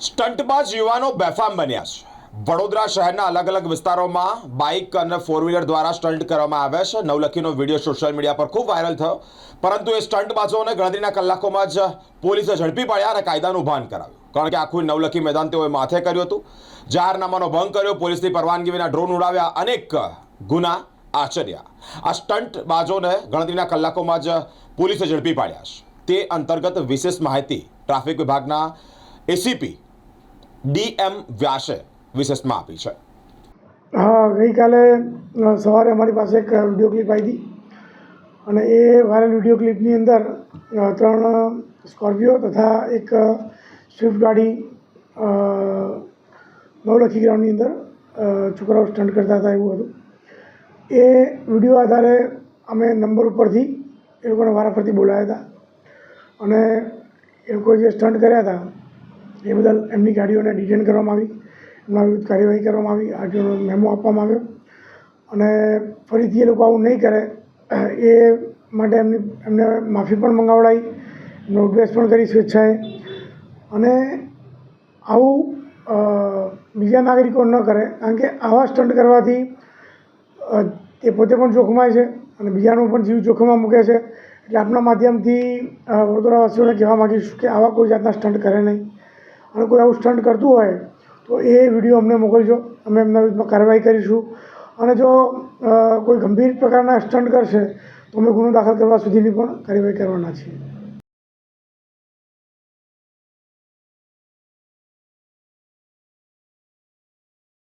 સ્ટંટબાજ યુવાનો બેફામ બન્યા છે। વડોદરા શહેરના અલગ અલગ વિસ્તારોમાં બાઇક અને ફોર વ્હીલર દ્વારા સ્ટંટ કરવામાં આવ્યા છે। નવલખીનો વિડીયો સોશિયલ મીડિયા પર ખૂબ વાયરલ થયો, પરંતુ એ સ્ટંટબાજોને ગણતરીના કલાકોમાં જ પોલીસે ઝડપી પાડ્યા અને કાયદાનું ભાન કરાવ્યું, કારણ કે આખું નવલખી મેદાન તેઓએ માથે કર્યું હતું। જાહેરનામાનો ભંગ કર્યો, પોલીસની પરવાનગી વિના ડ્રોન ઉડાવ્યા, અનેક ગુના આચર્યા। આ સ્ટંટબાજોને ગણતરીના કલાકોમાં જ પોલીસે ઝડપી પાડ્યા છે। તે અંતર્ગત વિશેષ માહિતી ટ્રાફિક વિભાગના એસીપી DM વ્યાસે વિશેષમાં આપી છે। હા, ગઈકાલે સવારે અમારી પાસે એક વિડીયો ક્લિપ આવી હતી અને એ વાયરલ વિડીયો ક્લિપની અંદર 3 સ્કોર્પિયો તથા એક સ્વિફ્ટ ગાડી નવલખી ગ્રાઉન્ડની અંદર છોકરાઓ સ્ટન્ટ કરતા હતા એવું હતું। એ વિડીયો આધારે અમે નંબર ઉપરથી એ લોકોને વારાફરતી બોલાવ્યા હતા અને એ લોકોએ જે સ્ટન્ટ કર્યા હતા એ બદલ એમની ગાડીઓને ડિટેન કરવામાં આવી, એમના વિરુદ્ધ કાર્યવાહી કરવામાં આવી, આરટીઓનો મેમો આપવામાં આવ્યો અને ફરીથી એ લોકો આવું નહીં કરે એ માટે એમને માફી પણ મંગાવડાવી, એમનો ઉપદેશ પણ કરી સ્વેચ્છાએ। અને આવું બીજા નાગરિકો ન કરે, કારણ કે આવા સ્ટન્ટ કરવાથી તે પોતે પણ જોખમાય છે અને બીજાનું પણ જીવ જોખમમાં મૂકે છે। એટલે આપના માધ્યમથી વડોદરાવાસીઓને કહેવા માગીશું કે આવા કોઈ જાતના સ્ટન્ટ કરે નહીં અને કોઈ આવું સ્ટન્ટ કરતું હોય તો એ વિડીયો અમને મોકલજો, અમે એમના વિરુદ્ધમાં કાર્યવાહી કરીશું અને જો કોઈ ગંભીર પ્રકારના સ્ટન્ટ કરશે તો અમે ગુનો દાખલ કરવા સુધીની પણ કાર્યવાહી કરવાના છીએ।